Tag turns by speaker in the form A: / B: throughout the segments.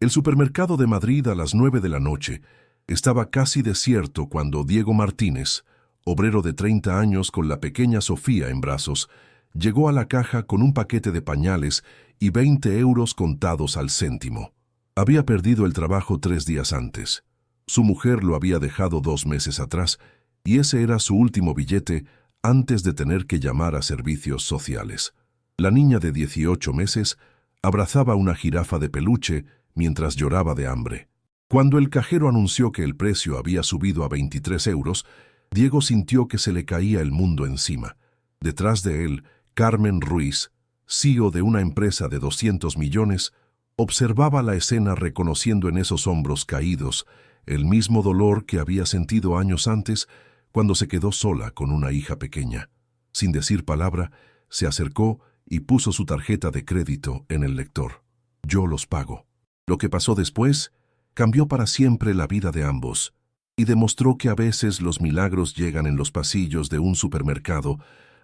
A: El supermercado de Madrid a las 9 de la noche estaba casi desierto cuando Diego Martínez, obrero de 30 años con la pequeña Sofía en brazos, llegó a la caja con un paquete de pañales y 20 euros contados al céntimo. Había perdido el trabajo 3 días antes. Su mujer lo había dejado 2 meses atrás y ese era su último billete antes de tener que llamar a servicios sociales. La niña de 18 meses abrazaba una jirafa de peluche mientras lloraba de hambre. Cuando el cajero anunció que el precio había subido a 23 euros, Diego sintió que se le caía el mundo encima. Detrás de él, Carmen Ruiz, CEO de una empresa de 200 millones, observaba la escena reconociendo en esos hombros caídos el mismo dolor que había sentido años antes cuando se quedó sola con una hija pequeña. Sin decir palabra, se acercó y puso su tarjeta de crédito en el lector. Yo los pago. Lo que pasó después cambió para siempre la vida de ambos y demostró que a veces los milagros llegan en los pasillos de un supermercado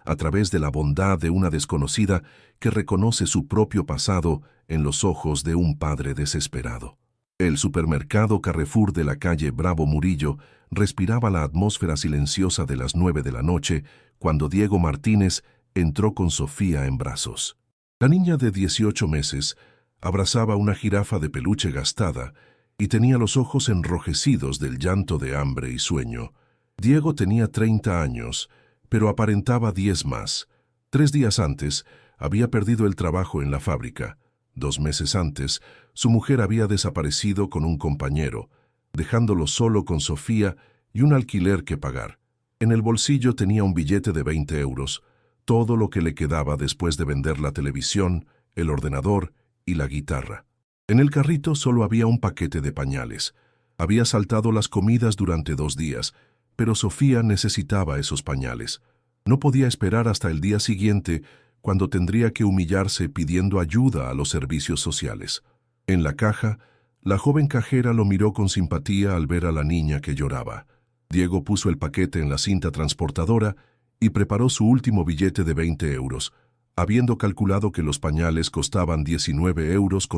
A: a través de la bondad de una desconocida que reconoce su propio pasado en los ojos de un padre desesperado. El supermercado Carrefour de la calle Bravo Murillo respiraba la atmósfera silenciosa de las 9 de la noche cuando Diego Martínez entró con Sofía en brazos. La niña de 18 meses abrazaba una jirafa de peluche gastada y tenía los ojos enrojecidos del llanto de hambre y sueño. Diego tenía 30 años, pero aparentaba 10 más. 3 días antes, había perdido el trabajo en la fábrica. 2 meses antes, su mujer había desaparecido con un compañero, dejándolo solo con Sofía y un alquiler que pagar. En el bolsillo tenía un billete de 20 euros, todo lo que le quedaba después de vender la televisión, el ordenador y la guitarra. En el carrito solo había un paquete de pañales. Había saltado las comidas durante 2 días, pero Sofía necesitaba esos pañales. No podía esperar hasta el día siguiente, cuando tendría que humillarse pidiendo ayuda a los servicios sociales. En la caja, la joven cajera lo miró con simpatía al ver a la niña que lloraba. Diego puso el paquete en la cinta transportadora y preparó su último billete de 20 euros, habiendo calculado que los pañales costaban 19,50 euros.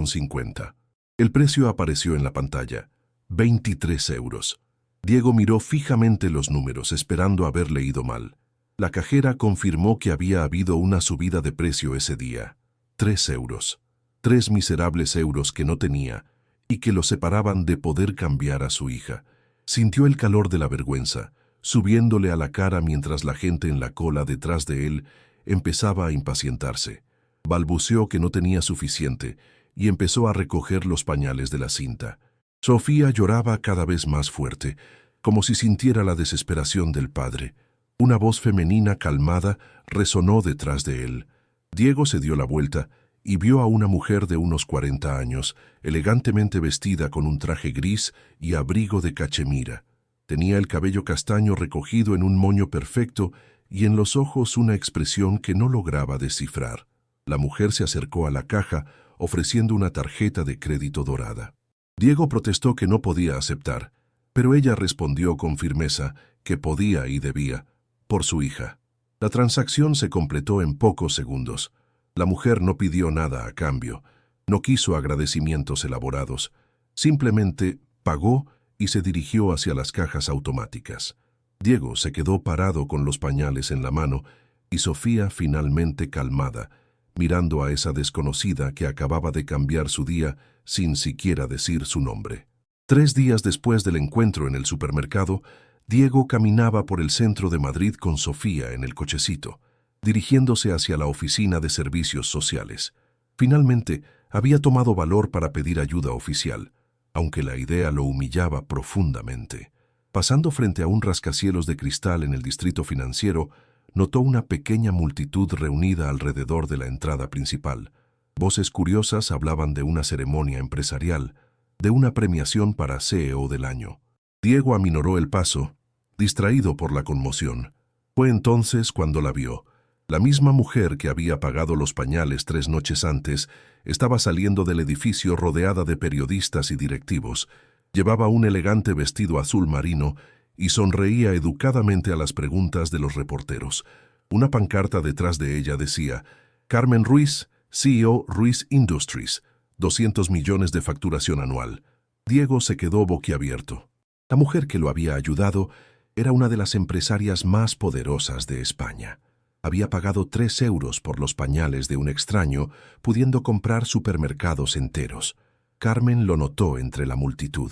A: El precio apareció en la pantalla, 23 euros. Diego miró fijamente los números, esperando haber leído mal. La cajera confirmó que había habido una subida de precio ese día. 3 euros. 3 miserables euros que no tenía y que lo separaban de poder cambiar a su hija. Sintió el calor de la vergüenza, subiéndole a la cara mientras la gente en la cola detrás de él empezaba a impacientarse. Balbuceó que no tenía suficiente y empezó a recoger los pañales de la cinta. Sofía lloraba cada vez más fuerte, como si sintiera la desesperación del padre. Una voz femenina calmada resonó detrás de él. Diego se dio la vuelta y vio a una mujer de unos 40 años, elegantemente vestida con un traje gris y abrigo de cachemira. Tenía el cabello castaño recogido en un moño perfecto y en los ojos una expresión que no lograba descifrar. La mujer se acercó a la caja, ofreciendo una tarjeta de crédito dorada. Diego protestó que no podía aceptar, pero ella respondió con firmeza que podía y debía, por su hija. La transacción se completó en pocos segundos. La mujer no pidió nada a cambio, no quiso agradecimientos elaborados, simplemente pagó y se dirigió hacia las cajas automáticas. Diego se quedó parado con los pañales en la mano y Sofía finalmente calmada, mirando a esa desconocida que acababa de cambiar su día sin siquiera decir su nombre. 3 días después del encuentro en el supermercado, Diego caminaba por el centro de Madrid con Sofía en el cochecito, dirigiéndose hacia la oficina de servicios sociales. Finalmente, había tomado valor para pedir ayuda oficial, aunque la idea lo humillaba profundamente. Pasando frente a un rascacielos de cristal en el distrito financiero, notó una pequeña multitud reunida alrededor de la entrada principal. Voces curiosas hablaban de una ceremonia empresarial, de una premiación para CEO del año. Diego aminoró el paso, distraído por la conmoción. Fue entonces cuando la vio. La misma mujer que había pagado los pañales 3 noches antes estaba saliendo del edificio rodeada de periodistas y directivos. Llevaba un elegante vestido azul marino y sonreía educadamente a las preguntas de los reporteros. Una pancarta detrás de ella decía: Carmen Ruiz, CEO Ruiz Industries, 200 millones de facturación anual. Diego se quedó boquiabierto. La mujer que lo había ayudado era una de las empresarias más poderosas de España. Había pagado 3 euros por los pañales de un extraño, pudiendo comprar supermercados enteros. Carmen lo notó entre la multitud.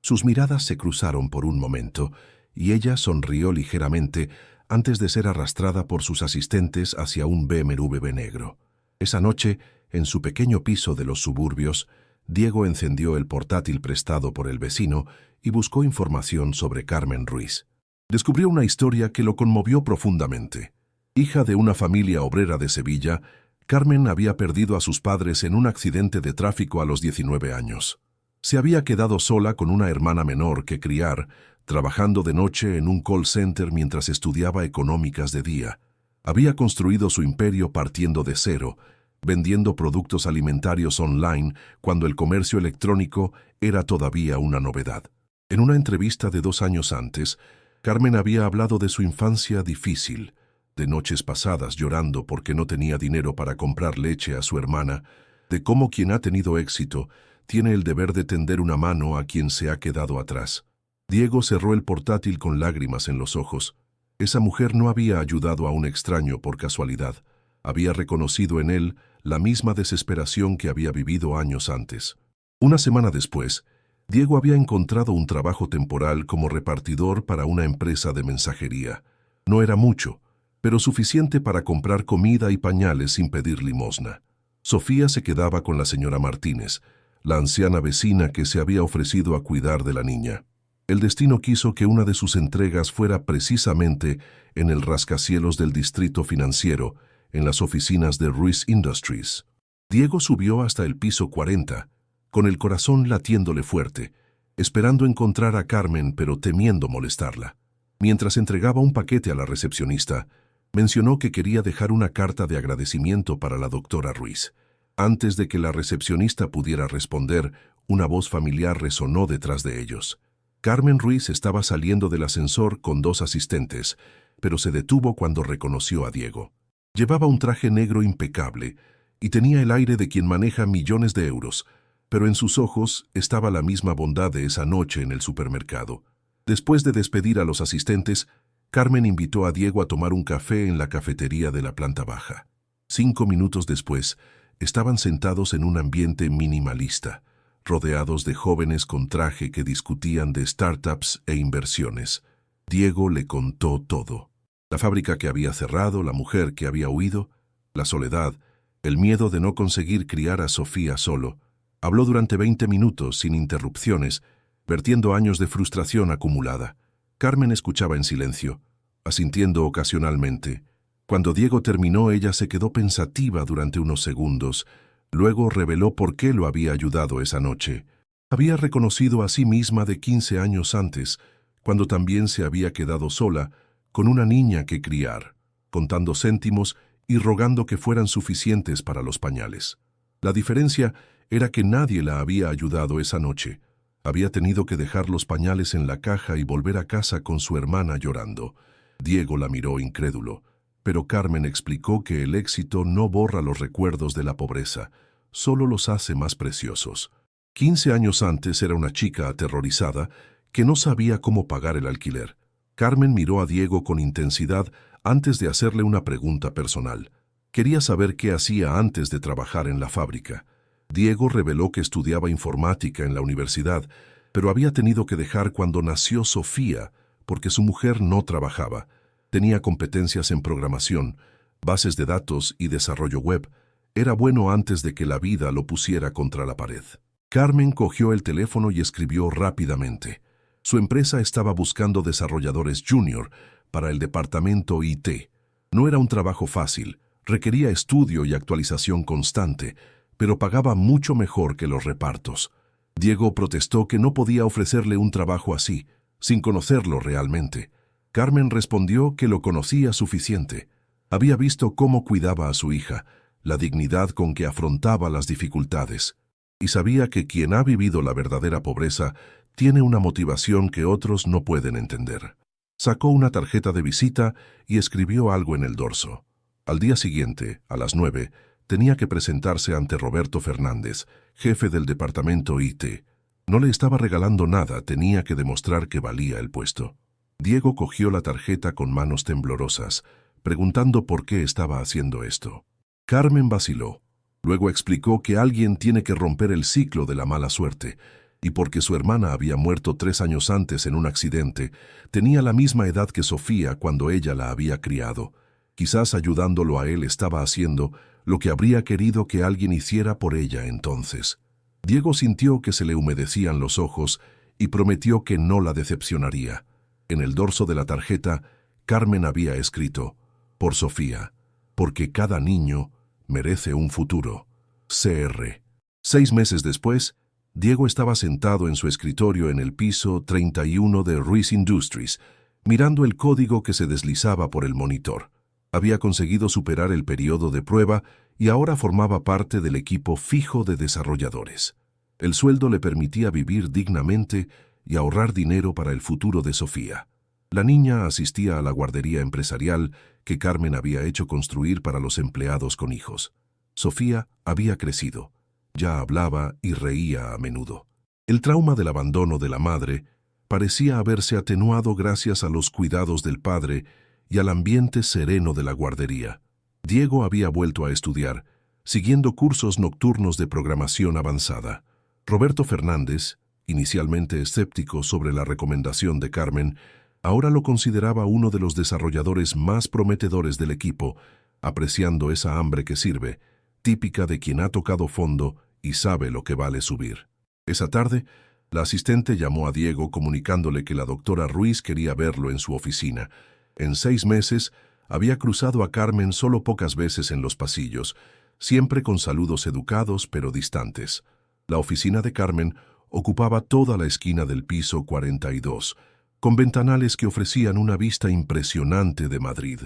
A: Sus miradas se cruzaron por un momento, y ella sonrió ligeramente antes de ser arrastrada por sus asistentes hacia un BMW negro. Esa noche, en su pequeño piso de los suburbios, Diego encendió el portátil prestado por el vecino y buscó información sobre Carmen Ruiz. Descubrió una historia que lo conmovió profundamente. Hija de una familia obrera de Sevilla, Carmen había perdido a sus padres en un accidente de tráfico a los 19 años. Se había quedado sola con una hermana menor que criar, trabajando de noche en un call center mientras estudiaba económicas de día. Había construido su imperio partiendo de cero, vendiendo productos alimentarios online cuando el comercio electrónico era todavía una novedad. En una entrevista de 2 años antes, Carmen había hablado de su infancia difícil, de noches pasadas llorando porque no tenía dinero para comprar leche a su hermana, de cómo quien ha tenido éxito tiene el deber de tender una mano a quien se ha quedado atrás. Diego cerró el portátil con lágrimas en los ojos. Esa mujer no había ayudado a un extraño por casualidad. Había reconocido en él la misma desesperación que había vivido años antes. Una semana después, Diego había encontrado un trabajo temporal como repartidor para una empresa de mensajería. No era mucho, pero suficiente para comprar comida y pañales sin pedir limosna. Sofía se quedaba con la señora Martínez, la anciana vecina que se había ofrecido a cuidar de la niña. El destino quiso que una de sus entregas fuera precisamente en el rascacielos del distrito financiero, en las oficinas de Ruiz Industries. Diego subió hasta el piso 40, con el corazón latiéndole fuerte, esperando encontrar a Carmen pero temiendo molestarla. Mientras entregaba un paquete a la recepcionista, mencionó que quería dejar una carta de agradecimiento para la doctora Ruiz. Antes de que la recepcionista pudiera responder, una voz familiar resonó detrás de ellos. Carmen Ruiz estaba saliendo del ascensor con 2 asistentes, pero se detuvo cuando reconoció a Diego. Llevaba un traje negro impecable y tenía el aire de quien maneja millones de euros, pero en sus ojos estaba la misma bondad de esa noche en el supermercado. Después de despedir a los asistentes, Carmen invitó a Diego a tomar un café en la cafetería de la planta baja. 5 minutos después, estaban sentados en un ambiente minimalista, rodeados de jóvenes con traje que discutían de startups e inversiones. Diego le contó todo. La fábrica que había cerrado, la mujer que había huido, la soledad, el miedo de no conseguir criar a Sofía solo. Habló durante 20 minutos sin interrupciones, vertiendo años de frustración acumulada. Carmen escuchaba en silencio, asintiendo ocasionalmente. Cuando Diego terminó, ella se quedó pensativa durante unos segundos. Luego reveló por qué lo había ayudado esa noche. Había reconocido a sí misma de 15 años antes, cuando también se había quedado sola, con una niña que criar, contando céntimos y rogando que fueran suficientes para los pañales. La diferencia era que nadie la había ayudado esa noche. Había tenido que dejar los pañales en la caja y volver a casa con su hermana llorando. Diego la miró incrédulo, pero Carmen explicó que el éxito no borra los recuerdos de la pobreza, solo los hace más preciosos. 15 años antes era una chica aterrorizada que no sabía cómo pagar el alquiler. Carmen miró a Diego con intensidad antes de hacerle una pregunta personal. Quería saber qué hacía antes de trabajar en la fábrica. Diego reveló que estudiaba informática en la universidad, pero había tenido que dejar cuando nació Sofía, porque su mujer no trabajaba. Tenía competencias en programación, bases de datos y desarrollo web. Era bueno antes de que la vida lo pusiera contra la pared. Carmen cogió el teléfono y escribió rápidamente. Su empresa estaba buscando desarrolladores junior para el departamento IT. No era un trabajo fácil, requería estudio y actualización constante, pero pagaba mucho mejor que los repartos. Diego protestó que no podía ofrecerle un trabajo así, sin conocerlo realmente. Carmen respondió que lo conocía suficiente. Había visto cómo cuidaba a su hija, la dignidad con que afrontaba las dificultades, y sabía que quien ha vivido la verdadera pobreza tiene una motivación que otros no pueden entender. Sacó una tarjeta de visita y escribió algo en el dorso. Al día siguiente, a las 9, tenía que presentarse ante Roberto Fernández, jefe del departamento IT. No le estaba regalando nada, tenía que demostrar que valía el puesto. Diego cogió la tarjeta con manos temblorosas, preguntando por qué estaba haciendo esto. Carmen vaciló. Luego explicó que alguien tiene que romper el ciclo de la mala suerte, y porque su hermana había muerto 3 años antes en un accidente, tenía la misma edad que Sofía cuando ella la había criado. Quizás ayudándolo a él estaba haciendo lo que habría querido que alguien hiciera por ella entonces. Diego sintió que se le humedecían los ojos y prometió que no la decepcionaría. En el dorso de la tarjeta, Carmen había escrito: por Sofía, porque cada niño merece un futuro. CR. 6 meses después, Diego estaba sentado en su escritorio en el piso 31 de Ruiz Industries, mirando el código que se deslizaba por el monitor. Había conseguido superar el periodo de prueba y ahora formaba parte del equipo fijo de desarrolladores. El sueldo le permitía vivir dignamente y ahorrar dinero para el futuro de Sofía. La niña asistía a la guardería empresarial que Carmen había hecho construir para los empleados con hijos. Sofía había crecido. Ya hablaba y reía a menudo. El trauma del abandono de la madre parecía haberse atenuado gracias a los cuidados del padre y al ambiente sereno de la guardería. Diego había vuelto a estudiar, siguiendo cursos nocturnos de programación avanzada. Roberto Fernández, inicialmente escéptico sobre la recomendación de Carmen, ahora lo consideraba uno de los desarrolladores más prometedores del equipo, apreciando esa hambre que sirve, típica de quien ha tocado fondo y sabe lo que vale subir. Esa tarde, la asistente llamó a Diego comunicándole que la doctora Ruiz quería verlo en su oficina. En 6 meses, había cruzado a Carmen solo pocas veces en los pasillos, siempre con saludos educados pero distantes. La oficina de Carmen ocupaba toda la esquina del piso 42, con ventanales que ofrecían una vista impresionante de Madrid.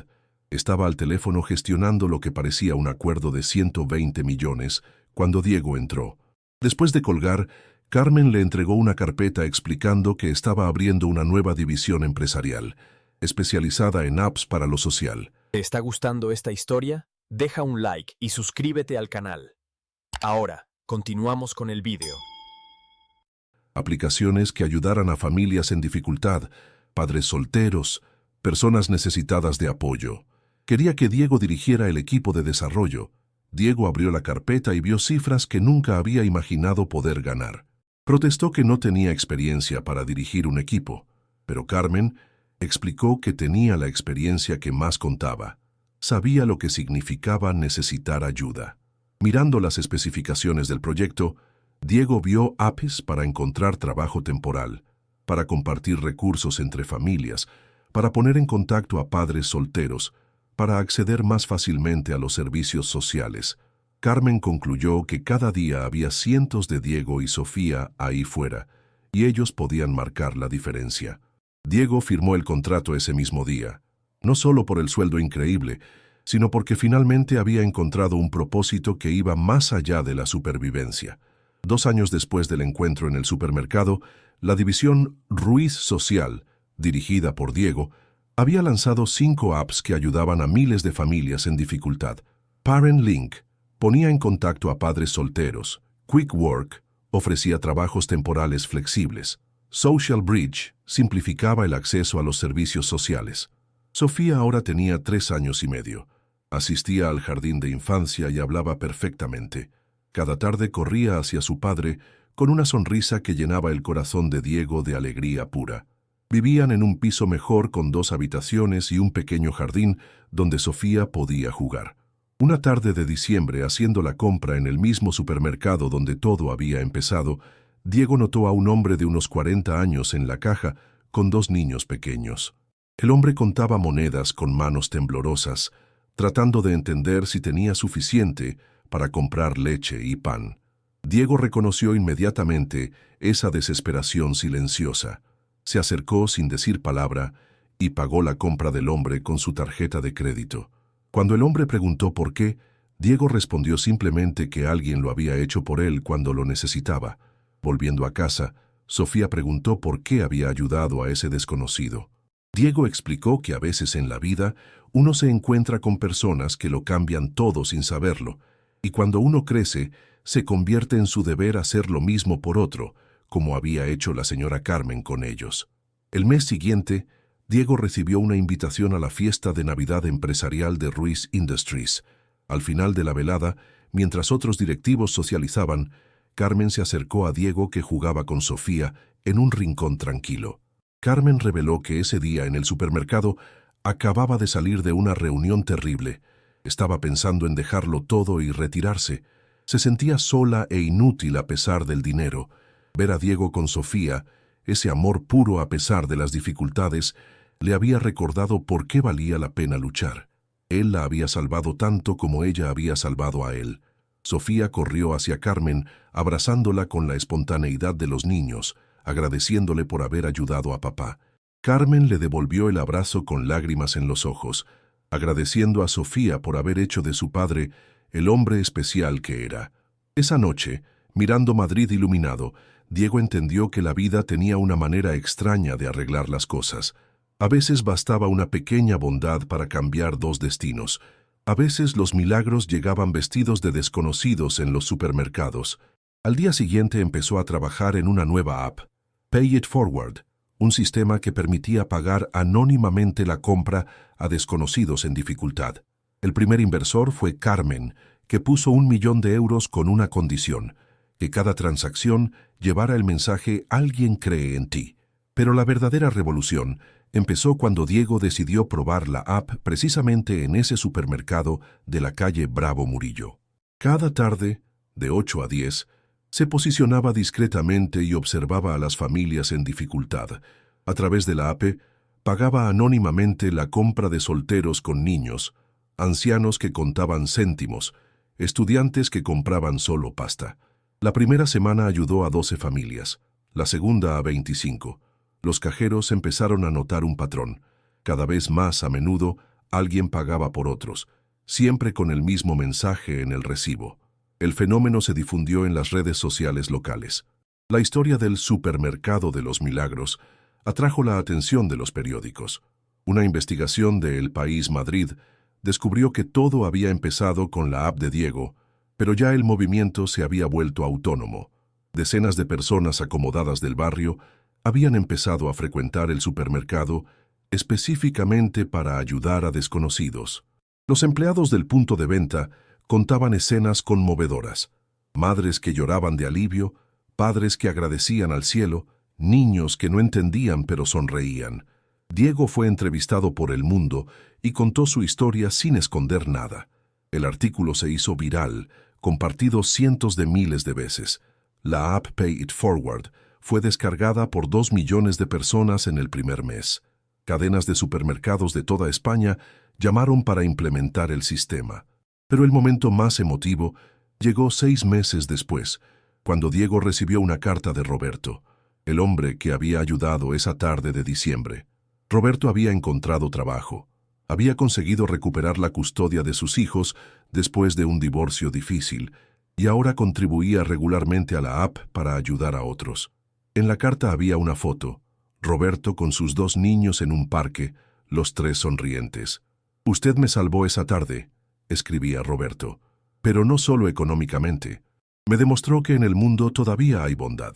A: Estaba al teléfono gestionando lo que parecía un acuerdo de 120 millones cuando Diego entró. Después de colgar, Carmen le entregó una carpeta explicando que estaba abriendo una nueva división empresarial, especializada en apps para lo social.
B: ¿Te está gustando esta historia? Deja un like y suscríbete al canal. Ahora, continuamos con el vídeo.
A: Aplicaciones que ayudaran a familias en dificultad, padres solteros, personas necesitadas de apoyo. Quería que Diego dirigiera el equipo de desarrollo. Diego abrió la carpeta y vio cifras que nunca había imaginado poder ganar. Protestó que no tenía experiencia para dirigir un equipo, pero Carmen explicó que tenía la experiencia que más contaba. Sabía lo que significaba necesitar ayuda. Mirando las especificaciones del proyecto, Diego vio apps para encontrar trabajo temporal, para compartir recursos entre familias, para poner en contacto a padres solteros, para acceder más fácilmente a los servicios sociales. Carmen concluyó que cada día había cientos de Diego y Sofía ahí fuera, y ellos podían marcar la diferencia. Diego firmó el contrato ese mismo día, no solo por el sueldo increíble, sino porque finalmente había encontrado un propósito que iba más allá de la supervivencia. 2 años después del encuentro en el supermercado, la división Ruiz Social, dirigida por Diego, había lanzado 5 apps que ayudaban a miles de familias en dificultad. Parent Link ponía en contacto a padres solteros. Quick Work ofrecía trabajos temporales flexibles. Social Bridge simplificaba el acceso a los servicios sociales. Sofía ahora tenía 3 años y medio. Asistía al jardín de infancia y hablaba perfectamente. Cada tarde corría hacia su padre con una sonrisa que llenaba el corazón de Diego de alegría pura. Vivían en un piso mejor con 2 habitaciones y un pequeño jardín donde Sofía podía jugar. Una tarde de diciembre, haciendo la compra en el mismo supermercado donde todo había empezado, Diego notó a un hombre de unos 40 años en la caja con 2 niños pequeños. El hombre contaba monedas con manos temblorosas, tratando de entender si tenía suficiente para comprar leche y pan. Diego reconoció inmediatamente esa desesperación silenciosa. Se acercó sin decir palabra y pagó la compra del hombre con su tarjeta de crédito. Cuando el hombre preguntó por qué, Diego respondió simplemente que alguien lo había hecho por él cuando lo necesitaba. Volviendo a casa, Sofía preguntó por qué había ayudado a ese desconocido. Diego explicó que a veces en la vida uno se encuentra con personas que lo cambian todo sin saberlo, Y cuando uno crece, se convierte en su deber hacer lo mismo por otro, como había hecho la señora Carmen con ellos. El mes siguiente, Diego recibió una invitación a la fiesta de Navidad empresarial de Ruiz Industries. Al final de la velada, mientras otros directivos socializaban, Carmen se acercó a Diego, que jugaba con Sofía en un rincón tranquilo. Carmen reveló que ese día en el supermercado acababa de salir de una reunión terrible. Estaba pensando en dejarlo todo y retirarse. Se sentía sola e inútil a pesar del dinero. Ver a Diego con Sofía, ese amor puro a pesar de las dificultades, le había recordado por qué valía la pena luchar. Él la había salvado tanto como ella había salvado a él. Sofía corrió hacia Carmen, abrazándola con la espontaneidad de los niños, agradeciéndole por haber ayudado a papá. Carmen le devolvió el abrazo con lágrimas en los ojos, agradeciendo a Sofía por haber hecho de su padre el hombre especial que era. Esa noche, mirando Madrid iluminado, Diego entendió que la vida tenía una manera extraña de arreglar las cosas. A veces bastaba una pequeña bondad para cambiar dos destinos. A veces los milagros llegaban vestidos de desconocidos en los supermercados. Al día siguiente empezó a trabajar en una nueva app, Pay It Forward, un sistema que permitía pagar anónimamente la compra a desconocidos en dificultad. El primer inversor fue Carmen, que puso 1 millón de euros con una condición: que cada transacción llevara el mensaje «Alguien cree en ti». Pero la verdadera revolución empezó cuando Diego decidió probar la app precisamente en ese supermercado de la calle Bravo Murillo. Cada tarde, de 8 a 10, se posicionaba discretamente y observaba a las familias en dificultad. A través de la app, pagaba anónimamente la compra de solteros con niños, ancianos que contaban céntimos, estudiantes que compraban solo pasta. La primera semana ayudó a 12 familias, la segunda a 25. Los cajeros empezaron a notar un patrón. Cada vez más a menudo, alguien pagaba por otros, siempre con el mismo mensaje en el recibo. El fenómeno se difundió en las redes sociales locales. La historia del supermercado de los milagros atrajo la atención de los periódicos. Una investigación de El País Madrid descubrió que todo había empezado con la app de Diego, pero ya el movimiento se había vuelto autónomo. Decenas de personas acomodadas del barrio habían empezado a frecuentar el supermercado específicamente para ayudar a desconocidos. Los empleados del punto de venta contaban escenas conmovedoras: madres que lloraban de alivio, padres que agradecían al cielo, niños que no entendían pero sonreían. Diego fue entrevistado por El Mundo y contó su historia sin esconder nada. El artículo se hizo viral, compartido cientos de miles de veces. La app Pay It Forward fue descargada por 2 millones de personas en el primer mes. Cadenas de supermercados de toda España llamaron para implementar el sistema. Pero el momento más emotivo llegó 6 meses después, cuando Diego recibió una carta de Roberto, el hombre que había ayudado esa tarde de diciembre. Roberto había encontrado trabajo. Había conseguido recuperar la custodia de sus hijos después de un divorcio difícil, y ahora contribuía regularmente a la app para ayudar a otros. En la carta había una foto: Roberto con sus 2 niños en un parque, los 3 sonrientes. «Usted me salvó esa tarde», escribía Roberto, «pero no solo económicamente. Me demostró que en el mundo todavía hay bondad.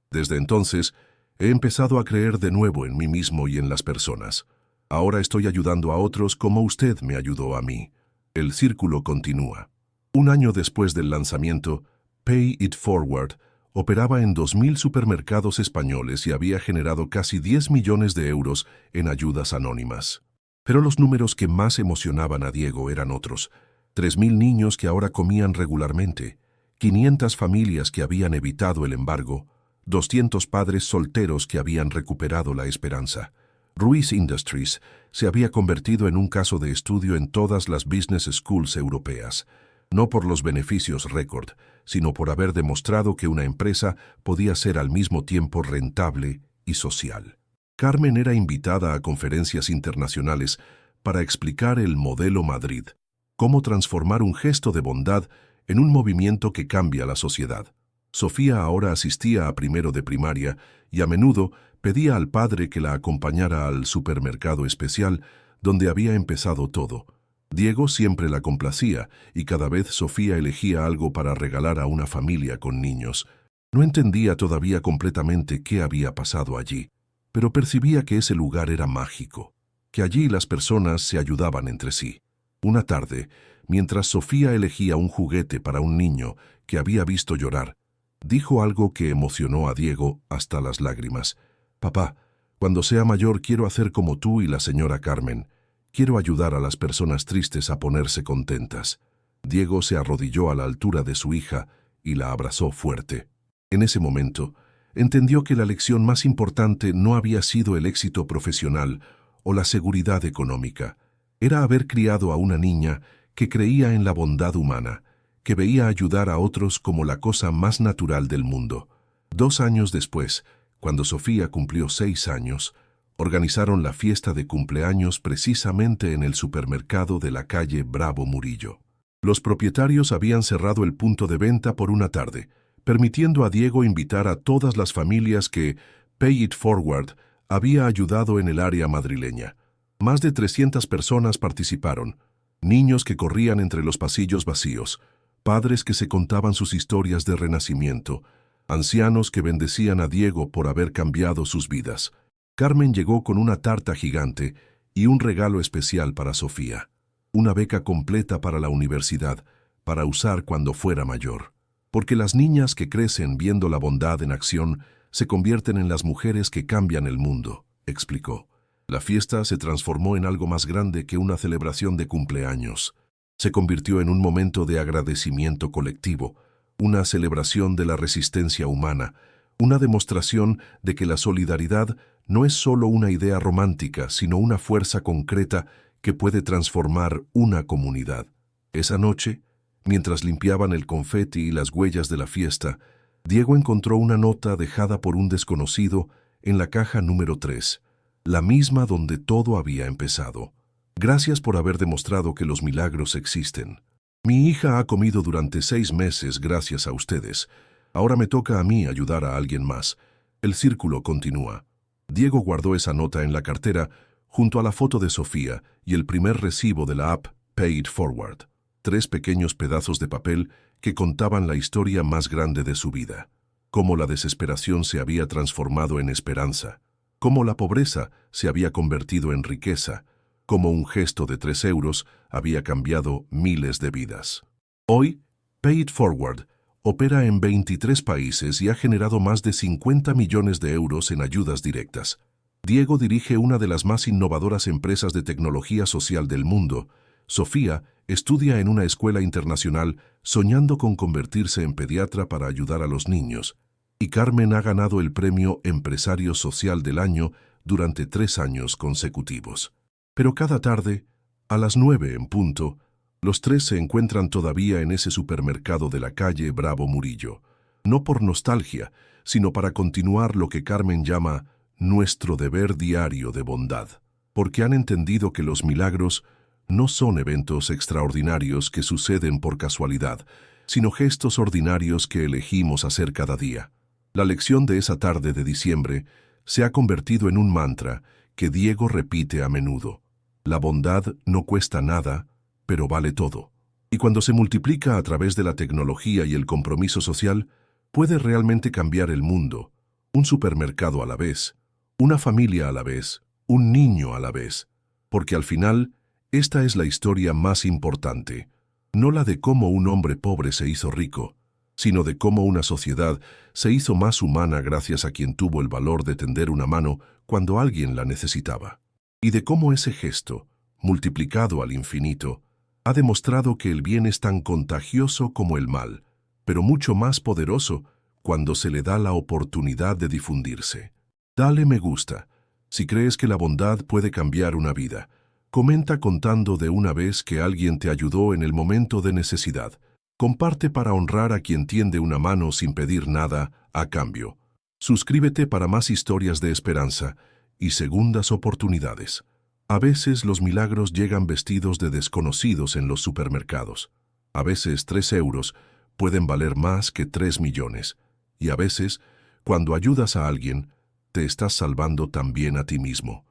A: Desde entonces, he empezado a creer de nuevo en mí mismo y en las personas. Ahora estoy ayudando a otros como usted me ayudó a mí». El círculo continúa. Un año después del lanzamiento, Pay It Forward operaba en 2.000 supermercados españoles y había generado casi 10 millones de euros en ayudas anónimas. Pero los números que más emocionaban a Diego eran otros: 3.000 niños que ahora comían regularmente, 500 familias que habían evitado el embargo, 200 padres solteros que habían recuperado la esperanza. Ruiz Industries se había convertido en un caso de estudio en todas las business schools europeas, no por los beneficios récord, sino por haber demostrado que una empresa podía ser al mismo tiempo rentable y social. Carmen era invitada a conferencias internacionales para explicar el modelo Madrid, cómo transformar un gesto de bondad en un movimiento que cambia la sociedad. Sofía ahora asistía a primero de primaria y a menudo pedía al padre que la acompañara al supermercado especial donde había empezado todo. Diego siempre la complacía y cada vez Sofía elegía algo para regalar a una familia con niños. No entendía todavía completamente qué había pasado allí, pero percibía que ese lugar era mágico, que allí las personas se ayudaban entre sí. Una tarde, mientras Sofía elegía un juguete para un niño que había visto llorar, dijo algo que emocionó a Diego hasta las lágrimas. «Papá, cuando sea mayor quiero hacer como tú y la señora Carmen. Quiero ayudar a las personas tristes a ponerse contentas». Diego se arrodilló a la altura de su hija y la abrazó fuerte. En ese momento, entendió que la lección más importante no había sido el éxito profesional o la seguridad económica. Era haber criado a una niña que creía en la bondad humana, que veía ayudar a otros como la cosa más natural del mundo. 2 años después, cuando Sofía cumplió 6 años, organizaron la fiesta de cumpleaños precisamente en el supermercado de la calle Bravo Murillo. Los propietarios habían cerrado el punto de venta por una tarde, permitiendo a Diego invitar a todas las familias que Pay It Forward había ayudado en el área madrileña. Más de 300 personas participaron, niños que corrían entre los pasillos vacíos, padres que se contaban sus historias de renacimiento, ancianos que bendecían a Diego por haber cambiado sus vidas. Carmen llegó con una tarta gigante y un regalo especial para Sofía, una beca completa para la universidad, para usar cuando fuera mayor. Porque las niñas que crecen viendo la bondad en acción se convierten en las mujeres que cambian el mundo, explicó. La fiesta se transformó en algo más grande que una celebración de cumpleaños. Se convirtió en un momento de agradecimiento colectivo, una celebración de la resistencia humana, una demostración de que la solidaridad no es solo una idea romántica, sino una fuerza concreta que puede transformar una comunidad. Esa noche, mientras limpiaban el confeti y las huellas de la fiesta, Diego encontró una nota dejada por un desconocido en la caja número 3, la misma donde todo había empezado. «Gracias por haber demostrado que los milagros existen. Mi hija ha comido durante 6 meses gracias a ustedes. Ahora me toca a mí ayudar a alguien más. El círculo continúa». Diego guardó esa nota en la cartera junto a la foto de Sofía y el primer recibo de la app Pay It Forward. 3 pequeños pedazos de papel que contaban la historia más grande de su vida. Cómo la desesperación se había transformado en esperanza. Cómo la pobreza se había convertido en riqueza. Cómo un gesto de 3 euros había cambiado miles de vidas. Hoy, Pay It Forward opera en 23 países y ha generado más de 50 millones de euros en ayudas directas. Diego dirige una de las más innovadoras empresas de tecnología social del mundo. Sofía estudia en una escuela internacional soñando con convertirse en pediatra para ayudar a los niños. Y Carmen ha ganado el premio Empresario Social del Año durante 3 años consecutivos. Pero cada tarde, a las 9 en punto, los 3 se encuentran todavía en ese supermercado de la calle Bravo Murillo. No por nostalgia, sino para continuar lo que Carmen llama nuestro deber diario de bondad. Porque han entendido que los milagros no son eventos extraordinarios que suceden por casualidad, sino gestos ordinarios que elegimos hacer cada día. La lección de esa tarde de diciembre se ha convertido en un mantra que Diego repite a menudo. La bondad no cuesta nada, pero vale todo. Y cuando se multiplica a través de la tecnología y el compromiso social, puede realmente cambiar el mundo. Un supermercado a la vez, una familia a la vez, un niño a la vez. Porque al final, esta es la historia más importante, no la de cómo un hombre pobre se hizo rico, sino de cómo una sociedad se hizo más humana gracias a quien tuvo el valor de tender una mano cuando alguien la necesitaba. Y de cómo ese gesto, multiplicado al infinito, ha demostrado que el bien es tan contagioso como el mal, pero mucho más poderoso cuando se le da la oportunidad de difundirse. Dale me gusta si crees que la bondad puede cambiar una vida. Comenta contando de una vez que alguien te ayudó en el momento de necesidad. Comparte para honrar a quien tiende una mano sin pedir nada a cambio. Suscríbete para más historias de esperanza y segundas oportunidades. A veces los milagros llegan vestidos de desconocidos en los supermercados. A veces 3 euros pueden valer más que 3 millones. Y a veces, cuando ayudas a alguien, te estás salvando también a ti mismo.